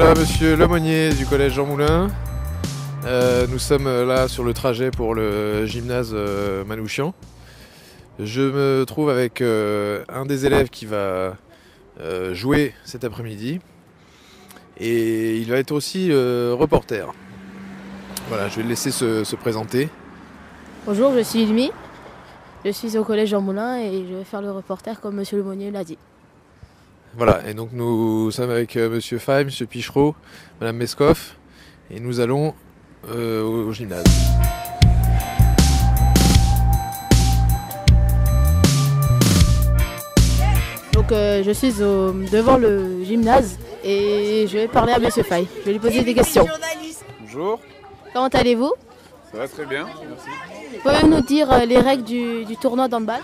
Voilà, monsieur Lemonnier du collège Jean Moulin. Nous sommes là sur le trajet pour le gymnase Manouchian. Je me trouve avec un des élèves qui va jouer cet après-midi. Et il va être aussi reporter. Voilà, je vais le laisser se présenter. Bonjour, je suis Ilmi. Je suis au collège Jean Moulin et je vais faire le reporter comme monsieur Lemonnier l'a dit. Voilà, et donc nous sommes avec monsieur Fay, monsieur Pichereau, madame Mescoff, et nous allons au gymnase. Donc je suis devant le gymnase et je vais parler à monsieur Fay. Je vais lui poser des questions. Bonjour, Comment allez-vous? ça va très bien, merci. Pouvez-vous nous dire les règles du tournoi d'handball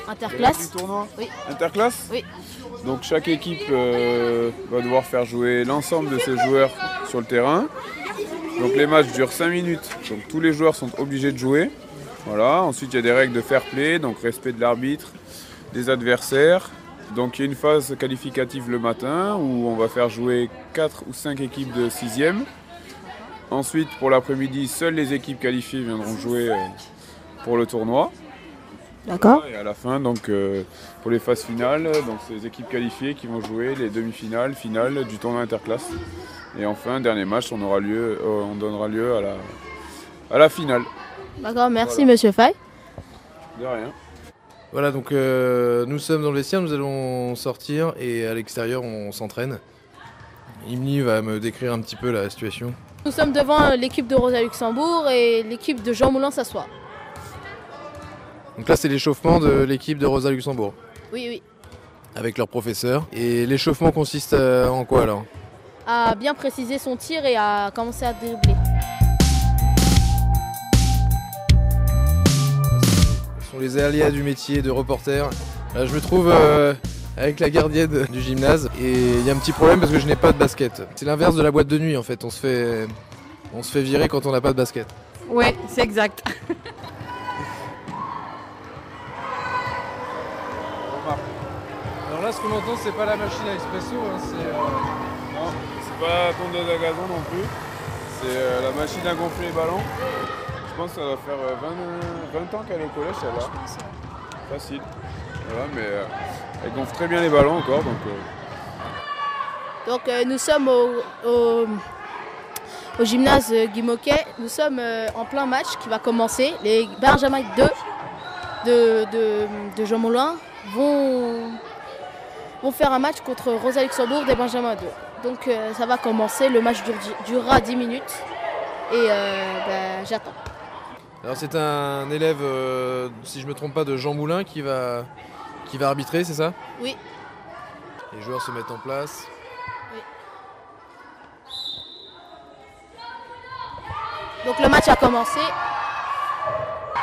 interclasse? Du tournoi Oui. Interclasse? Oui. Donc chaque équipe va devoir faire jouer l'ensemble de ses joueurs sur le terrain. Donc les matchs durent 5 minutes, donc tous les joueurs sont obligés de jouer. Voilà. Ensuite il y a des règles de fair play, donc respect de l'arbitre, des adversaires. Donc il y a une phase qualificative le matin où on va faire jouer 4 ou 5 équipes de 6e. Ensuite pour l'après-midi, seules les équipes qualifiées viendront jouer pour le tournoi. D'accord. Et à la fin, donc, pour les phases finales, donc c'est les équipes qualifiées qui vont jouer les demi-finales, finales du tournoi interclasse. Et enfin, dernier match, on donnera lieu à la finale. D'accord, merci Voilà. monsieur Fay. De rien. Voilà, donc nous sommes dans le vestiaire, nous allons sortir et à l'extérieur on s'entraîne. Imni va me décrire un petit peu la situation. Nous sommes devant l'équipe de Rosa Luxembourg et l'équipe de Jean Moulin s'assoit. Donc là c'est l'échauffement de l'équipe de Rosa Luxembourg Oui, oui. avec leur professeur. Et l'échauffement consiste en quoi alors? À bien préciser son tir et à commencer à dribbler. Ce sont les aléas du métier de reporter. Là, je me trouve avec la gardienne du gymnase et il y a un petit problème parce que je n'ai pas de basket. C'est l'inverse de la boîte de nuit en fait, on se fait virer quand on n'a pas de basket. Ouais, c'est exact. Alors là ce qu'on entend c'est pas la machine à expresso, hein, Non, c'est pas la tondeuse à gazon non plus. C'est la machine à gonfler les ballons. Je pense que ça doit faire 20 ans qu'elle est au collège celle-là. Facile. Voilà, mais elle gonfle très bien les ballons encore. Donc nous sommes au gymnase Guy Moquet. Nous sommes en plein match qui va commencer. Les Benjamin 2 de Jean Moulin vont faire un match contre Rosa Luxembourg des Benjamin 2. Donc ça va commencer, le match durera 10 minutes et j'attends. Alors c'est un élève, si je me trompe pas, de Jean Moulin qui va arbitrer, c'est ça? Oui. Les joueurs se mettent en place. Donc le match a commencé.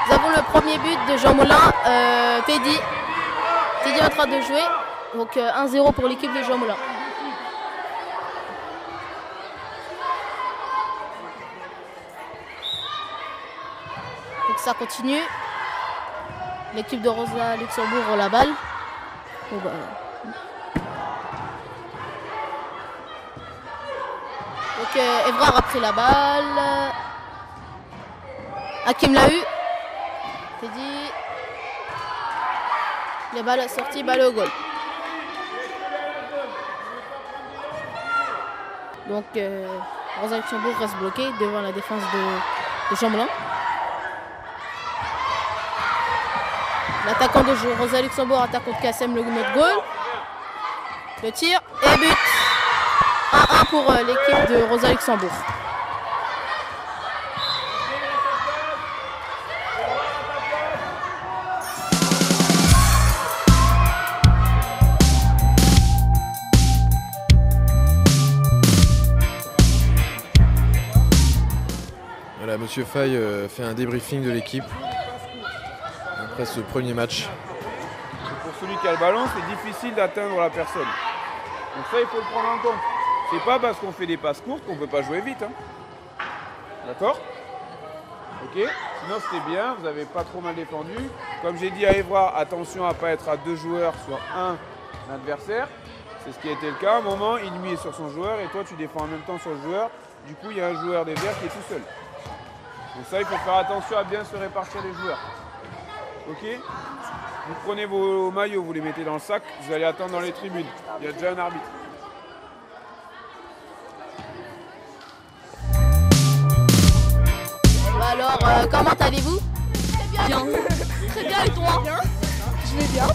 Nous avons le premier but de Jean Moulin, Teddy. Teddy est en train de jouer. Donc 1-0 pour l'équipe de Jean Moulin. Donc ça continue. L'équipe de Rosa Luxembourg a la balle. Bon, donc Evrard a pris la balle. Hakim l'a eu. Teddy. La balle est sortie, balle au goal. Donc Rosa Luxembourg reste bloqué devant la défense de Jean Moulin. L'attaquant de Rosa Luxembourg attaque contre Kassem, notre goal. Le tir et but. 1-1 pour l'équipe de Rosa Luxembourg. Voilà, monsieur Fay fait un débriefing de l'équipe après ce premier match. Pour celui qui a le ballon, c'est difficile d'atteindre la personne. Donc ça, il faut le prendre en compte. C'est pas parce qu'on fait des passes courtes qu'on peut pas jouer vite. Hein. D'accord? Ok? Sinon, c'était bien, vous n'avez pas trop mal défendu. Comme j'ai dit à Evra, attention à ne pas être à 2 joueurs sur un adversaire. C'est ce qui a été le cas. À un moment, Ilmi est sur son joueur et toi tu défends en même temps sur le joueur. Du coup, il y a un joueur des Verts qui est tout seul. Donc ça, il faut faire attention à bien se répartir les joueurs. Ok? Vous prenez vos maillots, vous les mettez dans le sac, vous allez attendre dans les tribunes. Il y a déjà un arbitre. Alors, comment allez-vous? Très bien. Très bien, et toi? Je vais bien.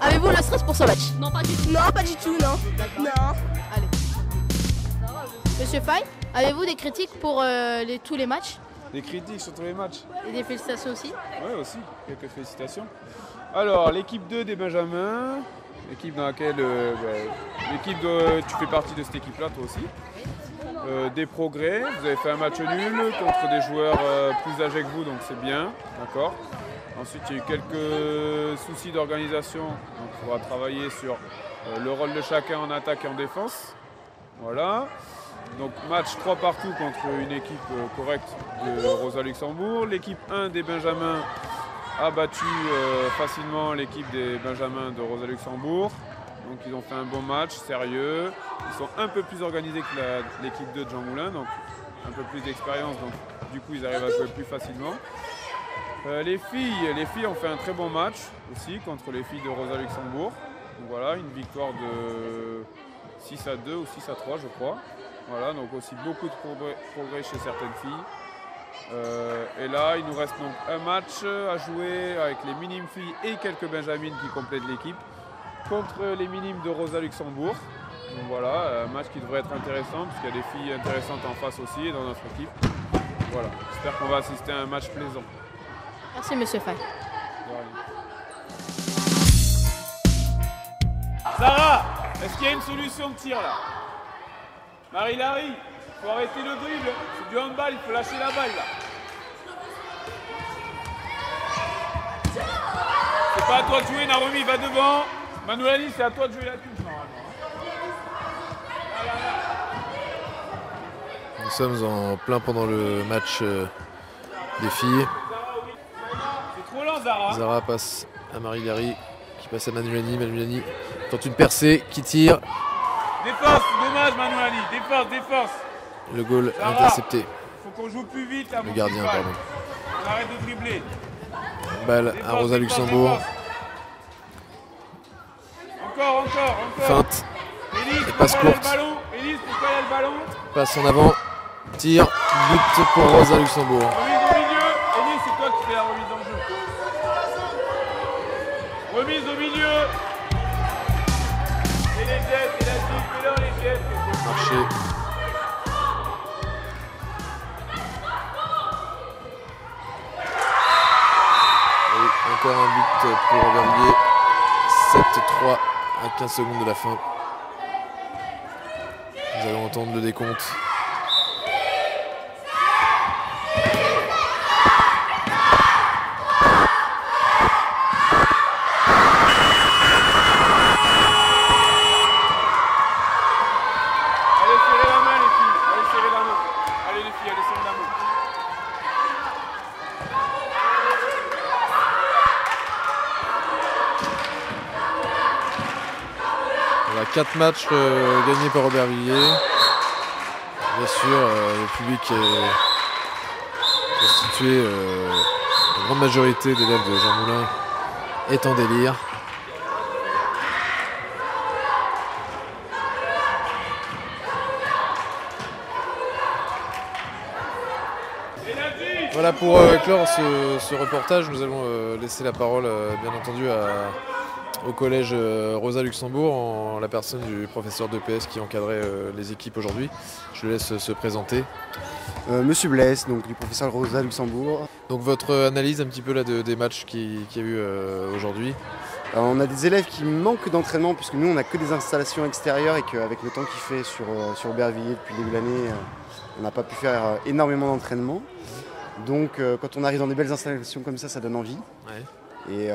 Avez-vous le stress pour ce match? Non, pas du tout. Non, pas du tout, non. Non. Allez. Monsieur Faye, avez-vous des critiques pour tous les matchs? Des critiques sur tous les matchs? Et des félicitations aussi? Oui, aussi. Quelques félicitations. Alors, l'équipe 2 des Benjamins, l'équipe dans laquelle tu fais partie de cette équipe-là, toi aussi. Des progrès, vous avez fait un match nul contre des joueurs plus âgés que vous, donc c'est bien, d'accord. Ensuite, il y a eu quelques soucis d'organisation, donc il faudra travailler sur le rôle de chacun en attaque et en défense. Voilà. Donc match 3 partout contre une équipe correcte de Rosa Luxembourg. L'équipe 1 des Benjamins a battu facilement l'équipe des Benjamins de Rosa Luxembourg. Donc ils ont fait un bon match, sérieux. Ils sont un peu plus organisés que l'équipe 2 de Jean Moulin, donc un peu plus d'expérience, donc du coup ils arrivent à jouer plus facilement. Les filles ont fait un très bon match aussi contre les filles de Rosa Luxembourg. Donc voilà, une victoire de 6-2 ou 6-3 je crois. Voilà, donc aussi beaucoup de progrès chez certaines filles. Et là, il nous reste donc un match à jouer avec les minimes filles et quelques benjamines qui complètent l'équipe contre les minimes de Rosa Luxembourg. Donc voilà, un match qui devrait être intéressant parce qu'il y a des filles intéressantes en face aussi dans notre équipe. Voilà, j'espère qu'on va assister à un match plaisant. Merci Monsieur Faye. Sarah, est-ce qu'il y a une solution de tir là? Marie-Larry, il faut arrêter le dribble, c'est du handball, il faut lâcher la balle là. C'est pas à toi de jouer, Naromi, va devant. Manoulani, c'est à toi de jouer la touche normalement. Nous sommes en plein pendant le match des filles. C'est trop lent, Zara. Zara passe à Marie-Larry qui passe à Manoulani. Manoulani tente une percée qui tire. Défense, dommage Manoulani, défense. Le goal Zara, intercepté. faut qu'on joue plus vite là. Le gardien, pardon. On arrête de dribbler. Balle à Rosa Luxembourg. Défense. Encore. Feinte. Élise, passe pourquoi courte. il y a le ballon? Élise, pourquoi il y a le ballon? Passe en avant. Tire. But pour Rosa Luxembourg. Remise au milieu. Élise, c'est toi qui fais la remise en jeu. Remise au milieu. Et les jets, et la suite, fais-leur les jets. Marché. Et encore un but pour Aubervilliers. 7-3 à 15 secondes de la fin. Nous allons entendre le décompte. Allez, serrez la main les filles. Allez, serrez la main. Allez les filles, allez, serrez la main. Voilà, 4 matchs gagnés par Aubervilliers. Bien sûr, le public est constitué, la grande majorité d'élèves de Jean Moulin est en délire. Voilà, pour clore ce reportage, nous allons laisser la parole, bien entendu, au collège Rosa Luxembourg, en la personne du professeur d'EPS qui encadrait les équipes aujourd'hui. Je le laisse se présenter. Monsieur Blaise, donc du professeur Rosa Luxembourg. Donc votre analyse un petit peu là, des matchs qu'il y a eu aujourd'hui. On a des élèves qui manquent d'entraînement puisque nous on n'a que des installations extérieures et qu'avec le temps qu'il fait sur Aubervilliers depuis le début de l'année, on n'a pas pu faire énormément d'entraînement. Donc quand on arrive dans des belles installations comme ça donne envie. Ouais. Et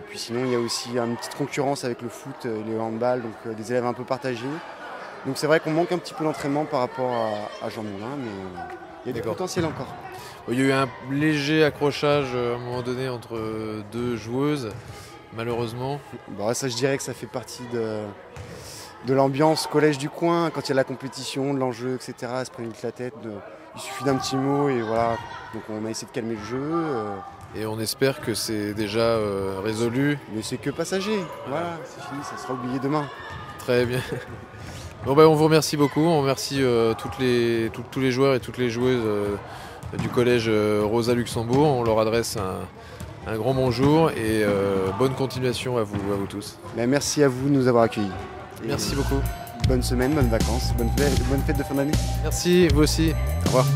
puis sinon il y a aussi une petite concurrence avec le foot et le handball, donc des élèves un peu partagés. Donc c'est vrai qu'on manque un petit peu d'entraînement par rapport à Jean Moulin, mais il y a du potentiel encore. Il y a eu un léger accrochage à un moment donné entre deux joueuses. malheureusement. Bon, ça, je dirais que ça fait partie de l'ambiance collège du coin, quand il y a la compétition, de l'enjeu, etc. Elle se prennent vite la tête. Il suffit d'un petit mot et voilà. Donc on a essayé de calmer le jeu. Et on espère que c'est déjà résolu. Mais c'est que passager. Voilà, c'est fini, ça sera oublié demain. Très bien. Bon, on vous remercie beaucoup. On remercie tous les joueurs et toutes les joueuses du collège Rosa Luxembourg. On leur adresse un grand bonjour et bonne continuation à vous tous. Mais merci à vous de nous avoir accueillis. Merci beaucoup. Bonne semaine, bonnes vacances, bonne fête de fin d'année. Merci, vous aussi. Au revoir.